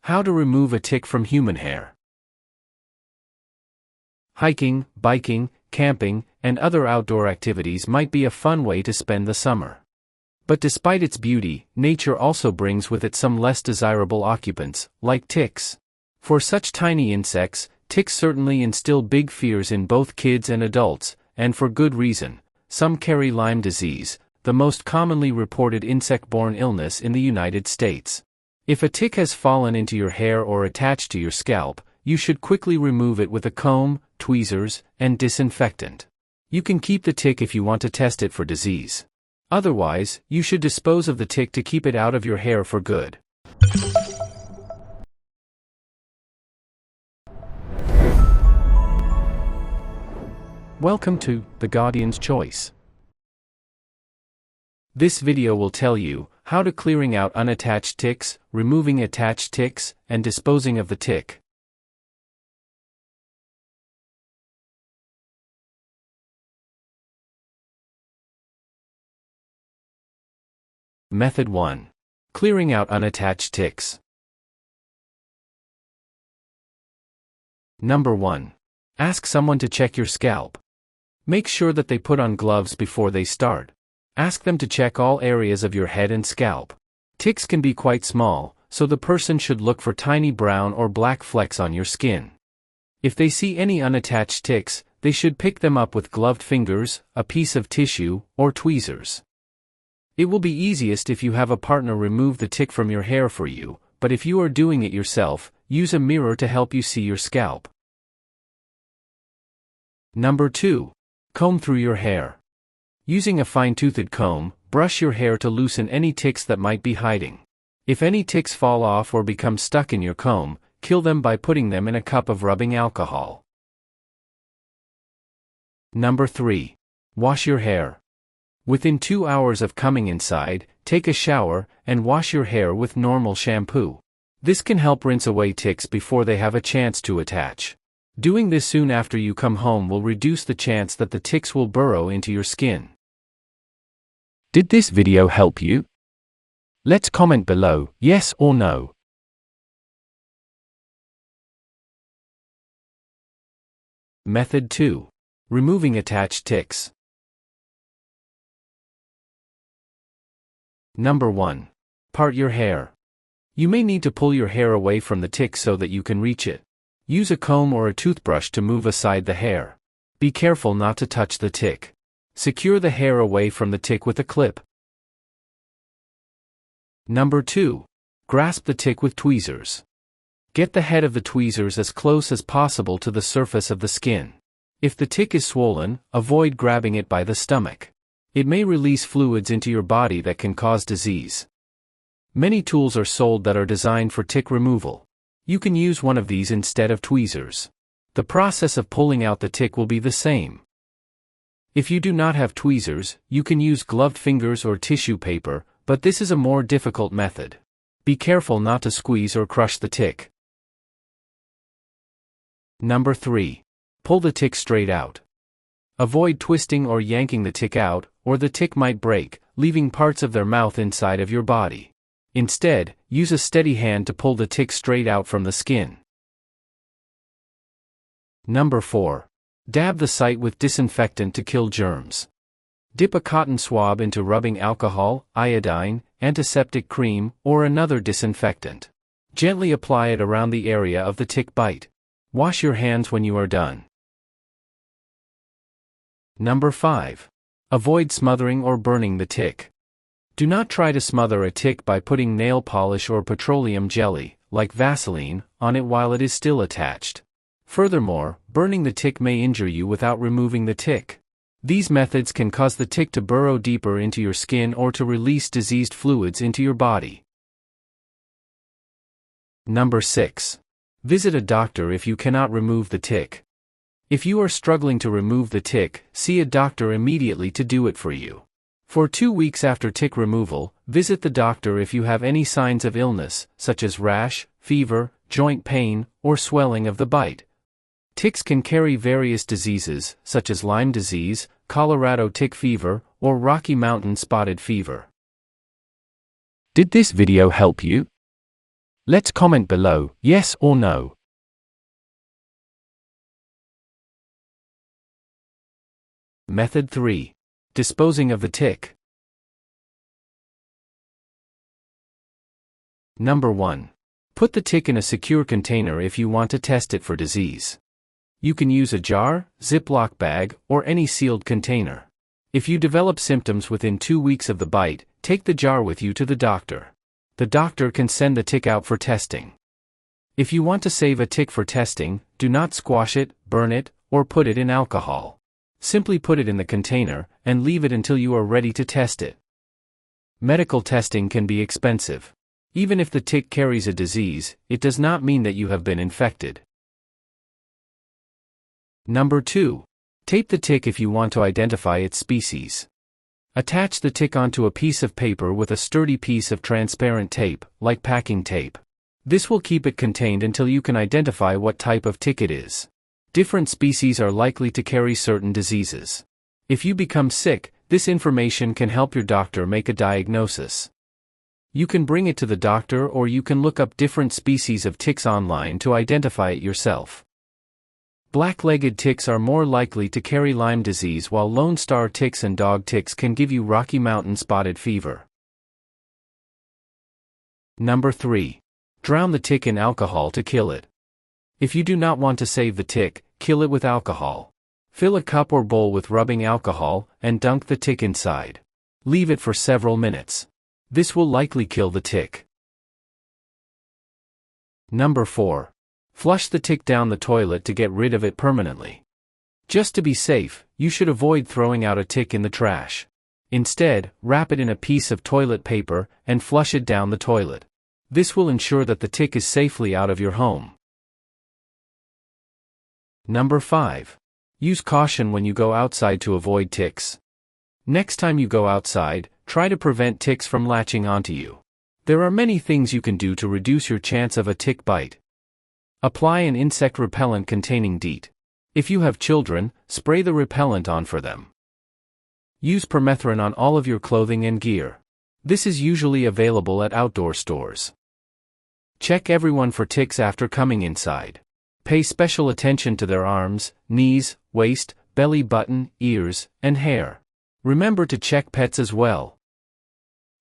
How to remove a tick from human hair. Hiking, biking, camping, and other outdoor activities might be a fun way to spend the summer. But despite its beauty, nature also brings with it some less desirable occupants, like ticks. For such tiny insects, ticks certainly instill big fears in both kids and adults, and for good reason. Some carry Lyme disease, the most commonly reported insect-borne illness in the United States. If a tick has fallen into your hair or attached to your scalp, you should quickly remove it with a comb, tweezers, and disinfectant. You can keep the tick if you want to test it for disease. Otherwise, you should dispose of the tick to keep it out of your hair for good. Welcome to The Guardian's Choice. This video will tell you how to clearing out unattached ticks, removing attached ticks, and disposing of the tick. Method 1. Clearing out unattached ticks. Number 1. Ask someone to check your scalp. Make sure that they put on gloves before they start. Ask them to check all areas of your head and scalp. Ticks can be quite small, so the person should look for tiny brown or black flecks on your skin. If they see any unattached ticks, they should pick them up with gloved fingers, a piece of tissue, or tweezers. It will be easiest if you have a partner remove the tick from your hair for you, but if you are doing it yourself, use a mirror to help you see your scalp. Number 2. Comb through your hair. Using a fine-toothed comb, brush your hair to loosen any ticks that might be hiding. If any ticks fall off or become stuck in your comb, kill them by putting them in a cup of rubbing alcohol. Number 3. Wash your hair. Within 2 hours of coming inside, take a shower, and wash your hair with normal shampoo. This can help rinse away ticks before they have a chance to attach. Doing this soon after you come home will reduce the chance that the ticks will burrow into your skin. Did this video help you? Let's comment below, yes or no. Method 2. Removing attached ticks. Number 1. Part your hair. You may need to pull your hair away from the tick so that you can reach it. Use a comb or a toothbrush to move aside the hair. Be careful not to touch the tick. Secure the hair away from the tick with a clip. Number 2. Grasp the tick with tweezers. Get the head of the tweezers as close as possible to the surface of the skin. If the tick is swollen, avoid grabbing it by the stomach. It may release fluids into your body that can cause disease. Many tools are sold that are designed for tick removal. You can use one of these instead of tweezers. The process of pulling out the tick will be the same. If you do not have tweezers, you can use gloved fingers or tissue paper, but this is a more difficult method. Be careful not to squeeze or crush the tick. Number 3. Pull the tick straight out. Avoid twisting or yanking the tick out, or the tick might break, leaving parts of their mouth inside of your body. Instead, use a steady hand to pull the tick straight out from the skin. Number 4. Dab the site with disinfectant to kill germs. Dip a cotton swab into rubbing alcohol, iodine, antiseptic cream, or another disinfectant. Gently apply it around the area of the tick bite. Wash your hands when you are done. Number 5. Avoid smothering or burning the tick. Do not try to smother a tick by putting nail polish or petroleum jelly, like Vaseline, on it while it is still attached. Furthermore, burning the tick may injure you without removing the tick. These methods can cause the tick to burrow deeper into your skin or to release diseased fluids into your body. Number 6. Visit a doctor if you cannot remove the tick. If you are struggling to remove the tick, see a doctor immediately to do it for you. For 2 weeks after tick removal, visit the doctor if you have any signs of illness, such as rash, fever, joint pain, or swelling of the bite. Ticks can carry various diseases, such as Lyme disease, Colorado tick fever, or Rocky Mountain spotted fever. Did this video help you? Let's comment below, yes or no. Method 3. Disposing of the tick. Number 1. Put the tick in a secure container if you want to test it for disease. You can use a jar, Ziploc bag, or any sealed container. If you develop symptoms within 2 weeks of the bite, take the jar with you to the doctor. The doctor can send the tick out for testing. If you want to save a tick for testing, do not squash it, burn it, or put it in alcohol. Simply put it in the container, and leave it until you are ready to test it. Medical testing can be expensive. Even if the tick carries a disease, it does not mean that you have been infected. Number 2. Tape the tick if you want to identify its species. Attach the tick onto a piece of paper with a sturdy piece of transparent tape, like packing tape. This will keep it contained until you can identify what type of tick it is. Different species are likely to carry certain diseases. If you become sick, this information can help your doctor make a diagnosis. You can bring it to the doctor, or you can look up different species of ticks online to identify it yourself. Black-legged ticks are more likely to carry Lyme disease, while Lone Star ticks and dog ticks can give you Rocky Mountain spotted fever. Number 3. Drown the tick in alcohol to kill it. If you do not want to save the tick, kill it with alcohol. Fill a cup or bowl with rubbing alcohol, and dunk the tick inside. Leave it for several minutes. This will likely kill the tick. Number 4. Flush the tick down the toilet to get rid of it permanently. Just to be safe, you should avoid throwing out a tick in the trash. Instead, wrap it in a piece of toilet paper, and flush it down the toilet. This will ensure that the tick is safely out of your home. Number 5. Use caution when you go outside to avoid ticks. Next time you go outside, try to prevent ticks from latching onto you. There are many things you can do to reduce your chance of a tick bite. Apply an insect repellent containing DEET. If you have children, spray the repellent on for them. Use permethrin on all of your clothing and gear. This is usually available at outdoor stores. Check everyone for ticks after coming inside. Pay special attention to their arms, knees, waist, belly button, ears, and hair. Remember to check pets as well.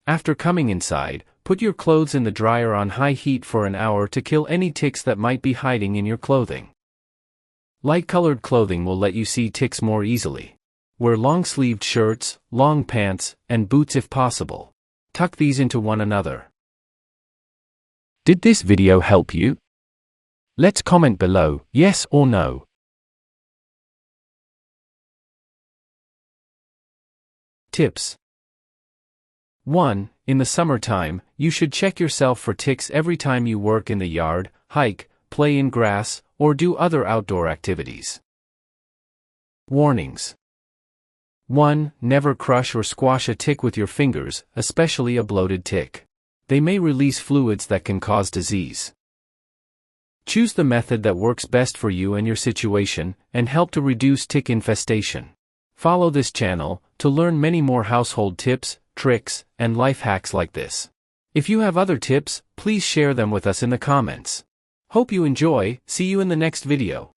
After coming inside, put your clothes in the dryer on high heat for an hour to kill any ticks that might be hiding in your clothing. Light-colored clothing will let you see ticks more easily. Wear long-sleeved shirts, long pants, and boots if possible. Tuck these into one another. Did this video help you? Let's comment below, yes or no. Tips. 1. In the summertime, you should check yourself for ticks every time you work in the yard, hike, play in grass, or do other outdoor activities. Warnings. 1. Never crush or squash a tick with your fingers, especially a bloated tick. They may release fluids that can cause disease. Choose the method that works best for you and your situation, and help to reduce tick infestation. Follow this channel to learn many more household tips, tricks, and life hacks like this. If you have other tips, please share them with us in the comments. Hope you enjoy. See you in the next video.